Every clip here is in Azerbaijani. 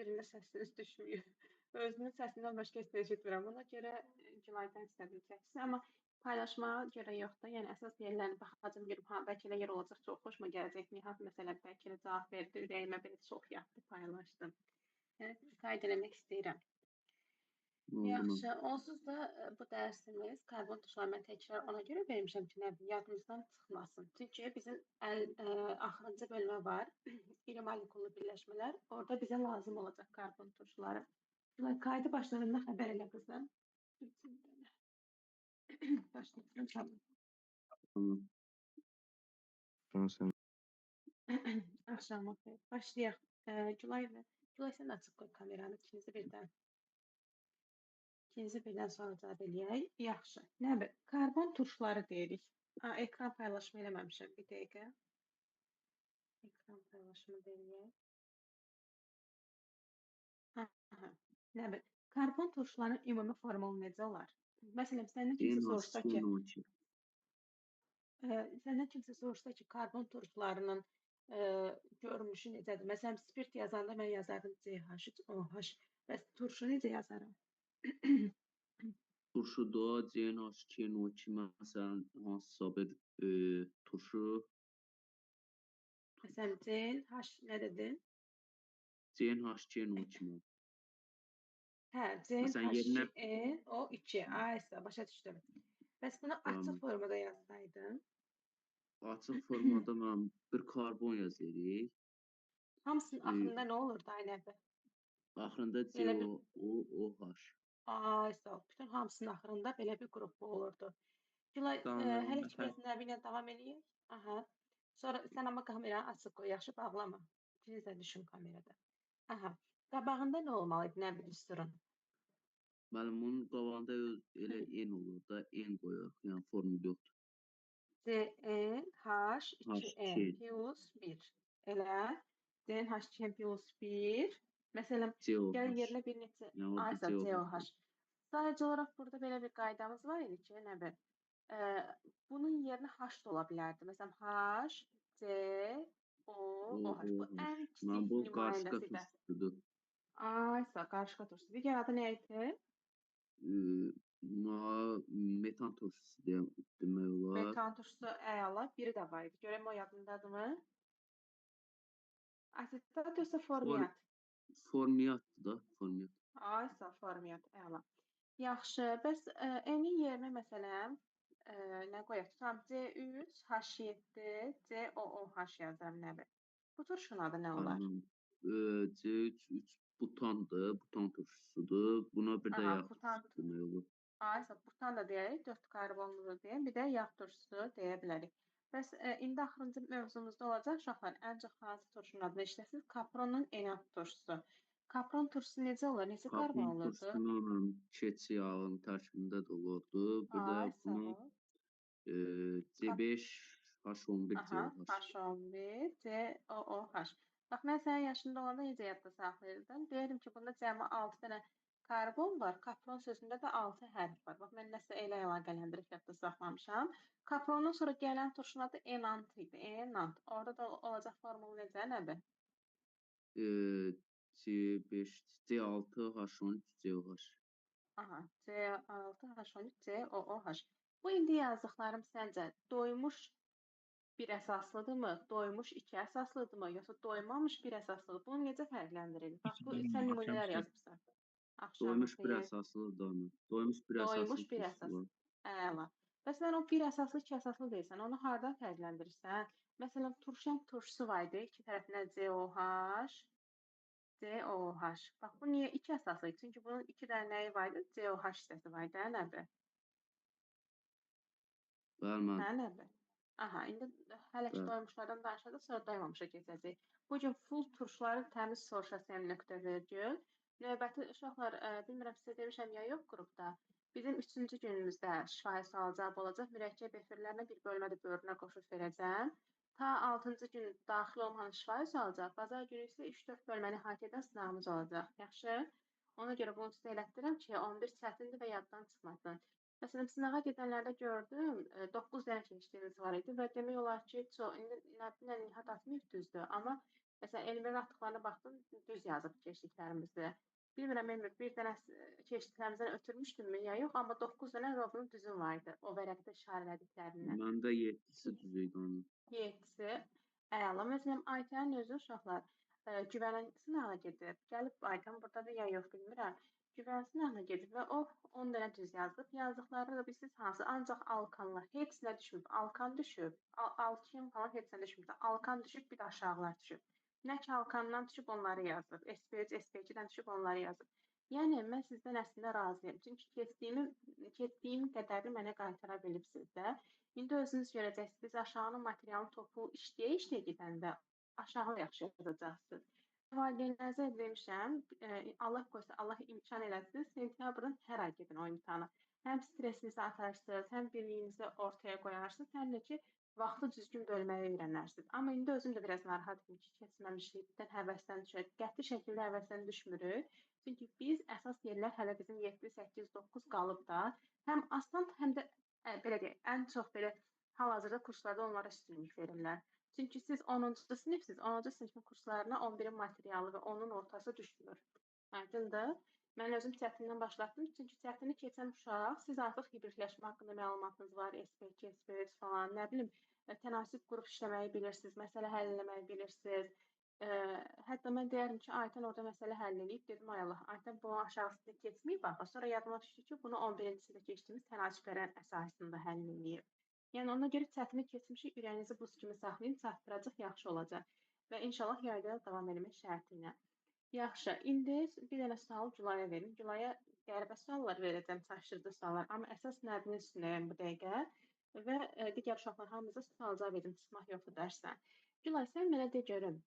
birində səsiniz düşmüyor. Özünün səsindən başqa heç nə eşitmirəm. Ona görə Gülaydan istədim çəksin, amma paylaşmağa görə yox da. Yəni əsas yerlərini baxacağım, görüm ha bəlkə elə yer olacaq, çox xoşuma gələcək. Nihat məsələn bəlkə elə cavab verdi, ürəyimə belə çox yatdı, paylaşdım. Yəni qayd eləmək istəyirəm. Yaxşı, onsuz da bu dərsimiz karbon tuşları mən təkrar ona görə vermişəm ki, nə bilim, yadımızdan çıxmasın. Çünki bizim axırıncı bölmə var, iri molekullu birləşmələr. Orada bizə lazım olacaq karbon tuşları. Kaydı başlarında xəbər elə qızım. Başlayacağım, tamam. Tamam. Axşamı xeyir. Başlayaq. Gülay sən açıq qoy kameranı İkinci birdən sual cavab eləyək. Yaxşı. Nə bir? Karbon turşuları deyirik. Ekran paylaşımı eləməmişəm. Bir dəqiqə. Ekran paylaşımı eləyək. Nə bir? Karbon turşularının ümumi formulu necə olar? Məsələn, səndən kimsə soruşsa ki, karbon turşularının görünüşü necədir? Məsələn, spirt yazanda mən yazardım CH3OH. Bəs turşu necə yazaram? Turşuda CNH2NO2 məsələn hansısa bir turşu. Məsələn, CNH nə dedin? CNH2NO2. Hə, CNH2NO2. Aysa, başa düşdüm. Bəs bunu açıq formada yazsaydın? Açıq formada mən bir karbon yazırıq. Hamısının axırında nə olurdu aynəbi? Axırında COOH. Aysa, bütün hamısının axırında belə bir qrup olurdu. Gülay, hələ ki biraz nəbi ilə davam eləyək. Aha. Sonra sən amma kameranı açıq qoy, yaxşı bağlama. İkiniz də düşün kamerada. Aha. Qabağında nə olmalıydı, nə bilir sırın? Mənim bunun qabağında elə N olur da, N qoyaq, yəni formül yoxdur. CNH2N plus 1. Elə CNH2N plus 1. Məsələn, gəl yerinə bir neçə aysa COH. Sadəcə olaraq burada belə bir qaydamız var idi ki, nə bir? Bunun yerinə H da ola bilərdi. Məsələn, H, C, O, H. Bu ən kiçik nümayəndəsidir. Aysa, qarışqa turşusu. Digər adı nə idi? Metan turşusu demək olar. Metan turşusu əla. Biri də var idi. Görəm o yadındadırmı? Asetat yoxsa formiat? Formiatdır da, formiat. Aysa, formiat, əla. Yaxşı, bəs N-in yerinə məsələn, nə qoyaq? Tutam C3, H7, COOH yazıram nə bir? Bu turşunun adı nə olar? C3 butandır, butan turşusudur. Buna bir də yağ turşusu demək olur. Aysa, butan da deyək, 4 karbonludur deyək, bir də yağ turşusu deyə bilərik. Bəs indi axırıncı mövzumuzda olacaq uşaqlar, ən çox hansı turşunun adını eşidəsiniz? Kapronun enat turşusu. Kapron turşusu necə olur? Neçə karbon olurdu? Kapron turşusunun keçi yağının tərkibində də olurdu. Bir də bunu C5, H11, COH. H11, COOH. Bax, mən sənin yaşında olanda necə yadda saxlayırdım? Deyirdim ki, bunda cəmi 6 dənə karbon var. Kapron sözündə də 6 hərf var. Bax, mən nəsə elə əlaqələndirib yadda saxlamışam. Kaprondan sonra gələn turşunun adı enant idi. Enant. Orada da olacaq formulu necə, nədir? C5, C6, H13, COH. Aha, C6, H13, COOH. Bu indi yazdıqlarım səncə doymuş bir əsaslıdırmı? Doymuş 2 əsaslıdırmı? Yoxsa doymamış bir əsaslıdır? Bunu necə fərqləndiririk? Bax, bu sən nümunələr yazıbsan. Doymuş bir əsaslıdır. Doymuş bir əsaslı. Əla. Bəs sən o bir əsaslı, 2 əsaslı deyirsən, onu hardan fərqləndirirsən? Məsələn, turşan turşusu var idi, iki tərəfindən COH, COH. Bax, bu niyə 2 əsaslı? Çünki bunun 2 dənə nəyi var idi? COH hissəsi var idi, nədir? Bəli, hə, nədir? Aha, indi hələ ki doymuşlardan danışacaq, sonra doymamışa keçəcək. Bugün full turşuları təmiz soruşasiyam.virgül. Növbəti uşaqlar, bilmirəm sizə demişəm ya yox qrupda. Bizim 3-cü günümüzdə şifahi sual cavab olacaq. Mürəkkəb efirlərinə bir bölmədə bölünə qoşub verəcəm. Ta 6-cı gün daxil olmayan şifahi sual cavab, bazar günü isə 3-4 bölməni hak edən sınavımız olacaq. Yaxşı? Ona görə bunu sizə elətdirəm ki, 11 çətindir və yaddan çıxmasın. Məsələn, sınağa gedənlərdə gördüm, 9 dənə keçdiyimiz var idi və demək olar ki, indi Nihat atmayıb düzdür, amma Məsələn, Elmir atdıqlarına baxdım, düz yazıb keçdiklərimizi. Bilmirəm, Elmir, bir dənə keçdiklərimizdən ötürmüşdünmü ya yox, amma 9 dənə rovun düzün var idi o vərəqdə işarələdiklərindən. Məndə 7-si düz idi onun. 7-si əla. Məsələn, Aytənin özü uşaqlar güvənən sınavına gedib. Gəlib Aytən burdadır ya yox bilmirəm. Güvən sınavına gedib və o 10 dənə düz yazıb. Yazdıqları da bilirsiniz hansı? Ancaq alkanlar heç nə düşmüb. Alkan düşüb. Alkin falan heç nə düşmüb. Alkan düşüb, bir də aşağılar düşüb. Nə ki alkandan düşüb onları yazıb. SPC, SPC-dən düşüb onları yazıb. Yəni mən sizdən əslində razıyam. Çünki keçdiyim qədəri mənə qaytara bilibsiniz də. İndi özünüz görəcəksiniz. Biz aşağının materialın topu işləyə gedəndə aşağı yaxşı yazacaqsınız. Valideynlərinizə demişəm, Allah qoysa, Allah imkan eləsin, sentyabrın hər ay gedin o imtahana. Həm stressinizi atarsınız, həm birliyinizi ortaya qoyarsınız, həm də ki, vaxtı düzgün bölməyi öyrənərsiniz. Amma indi özüm də biraz narahatam ki, keçməmişlikdən həvəsdən düşürük. Qəti şəkildə həvəsdən düşmürük. Çünki biz əsas yerlər hələ bizim 7, 8, 9 qalıb da, həm asan, həm də belə deyək, ən çox belə hal-hazırda kurslarda onlara üstünlük verirlər. Çünki siz 10-cu sinifsiz, 10-cu sinifin kurslarına 11-in materialı və onun ortası düşmür. Aydındır? Mən özüm çətindən başlatdım. Çünki çətini keçən uşaq, siz artıq hibridləşmə haqqında məlumatınız var, SPK, SPS falan, nə bilim, tənasib qrup işləməyi bilirsiniz, məsələ həll etməyi bilirsiniz. Hətta mən deyərdim ki, Aytən orada məsələ həll edib, dedim, ay Allah, Aytən bunu aşağısında keçməyib, bax, sonra yadıma düşdü ki, bunu 11-ci sinifdə keçdiyimiz tənasiblərin əsasında həll edib. Yəni ona görə çətini keçmişik, ürəyinizi buz kimi saxlayın, çatdıracaq, yaxşı olacaq. Və inşallah yayda davam etmək şərti ilə. Yaxşı, indi bir dənə sual Gülaya verin. Gülaya qəribə suallar verəcəm, çaşdırıcı suallar, amma əsas nəbinin üstündəyəm bu dəqiqə və digər uşaqlar hamınıza sual cavab edin, çıxmaq yoxdur dərsdən. Gülay, sən mənə de görüm,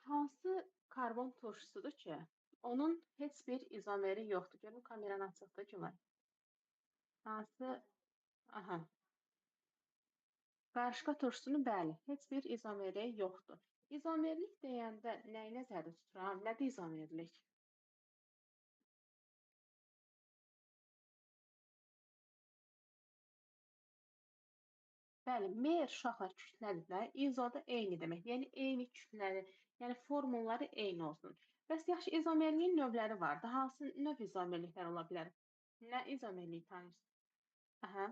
hansı karbon turşusudur ki, onun heç bir izomeri yoxdur? Görün, kameranı açıqdır, Gülay. Hansı? Aha. Qarışqa turşusunun bəli, heç bir izomeri yoxdur. İzomerlik deyəndə nəyi nəzərdə tuturam? Nədir izomerlik? Bəli, mer uşaqlar kütlədir də, izo da eyni demək. Yəni eyni kütləli, yəni formulları eyni olsun. Bəs yaxşı, izomerliyin növləri var da, hansı növ izomerliklər ola bilər? Nə izomerliyi tanıyırsınız? Aha.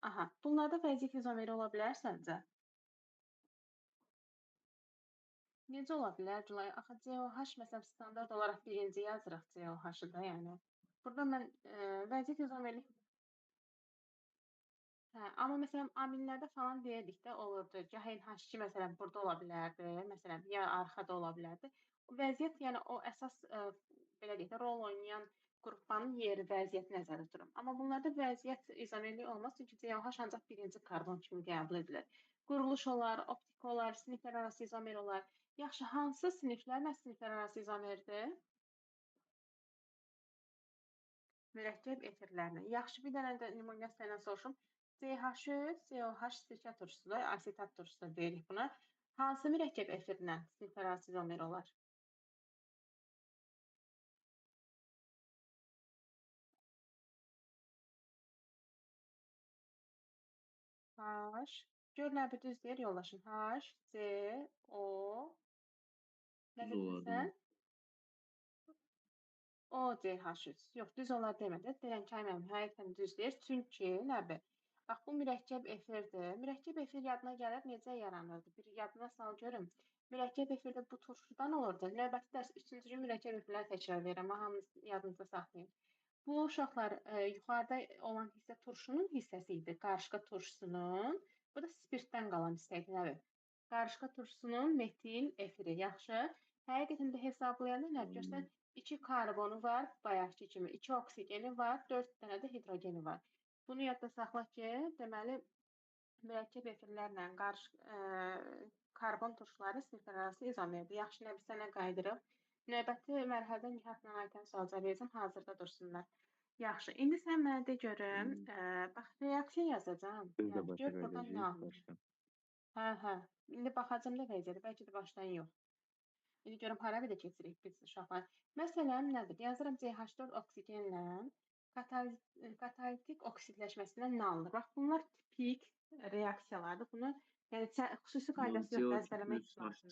Aha. Bunlarda vəziyyət izomeri ola bilər səncə? Necə ola bilər, Gülay? Axı COH məsələn standart olaraq birinci yazırıq COH-ı da, yəni. Burada mən vəziyyət izomerlik. Hə, amma məsələn amillərdə falan deyirdik də olurdu. Gah NH2 məsələn burada ola bilərdi, məsələn ya arxada ola bilərdi. Vəziyyət, yəni o əsas belə deyək də rol oynayan qrupanın yeri, vəziyyəti nəzərdə tuturam. Amma bunlarda vəziyyət izomerlik olmaz, çünki COH ancaq birinci karbon kimi qəbul edilir. Quruluş olar, optik olar, siniflər arası izomer olar. Yaxşı, hansı siniflər nə siniflər arası izomerdir? Mürəkkəb efirlərlə. Yaxşı, bir dənə də nümunə səndən soruşum. CH3, COH sirkə turşusudur, asetat turşusu deyirik buna. Hansı mürəkkəb efirlə siniflər arası izomer olar? H. Gör nə bir düz deyir yoldaşım. H, C, O. Nə dedin sən? O, CH3. Yox, düz olar demədi. Deyirəm ki, mənim həqiqətən düz deyir. Çünki nə bir? Bax, bu mürəkkəb efirdir. Mürəkkəb efir yadına gəlir, necə yaranırdı? Bir yadına sal görüm. Mürəkkəb efirdə bu turşudan olurdu. Növbəti dərs 3-cü gün mürəkkəb efirləri təkrar verirəm. Hamınız yadınızda saxlayın. Bu uşaqlar yuxarıda olan hissə turşunun hissəsi idi. Qarışqa turşusunun. Bu da spirtdən qalan hissə idi. Nədir? Qarışqa turşusunun metil efiri. Yaxşı. Həqiqətən də hesablayanda nə görsən? 2 karbonu var, bayaqki kimi. 2 oksigeni var, 4 dənə də hidrogeni var. Bunu yadda saxla ki, deməli mürəkkəb efirlərlə karbon turşuları siniflər arası izomerdir. Yaxşı, nə bir sənə qaydırıb. Növbəti mərhələdə Nihatla Aytən sual verəcəm, hazırda dursunlar. Yaxşı, indi sən mənə de görüm, bax reaksiya yazacağam. Yəni gör burada nə almış. Hə. İndi baxacağım da vəziyyətə, bəlkə də başdan yox. İndi görüm hara bir də keçirik biz uşaqlar. Məsələn, nədir? Yazıram CH4 oksigenlə katalitik oksidləşməsindən nə alınır? Bax, bunlar tipik reaksiyalardır. Bunu Yəni xüsusi qaydası yoxdur, Montiel əzbərləmək tüklü saç lazımdır.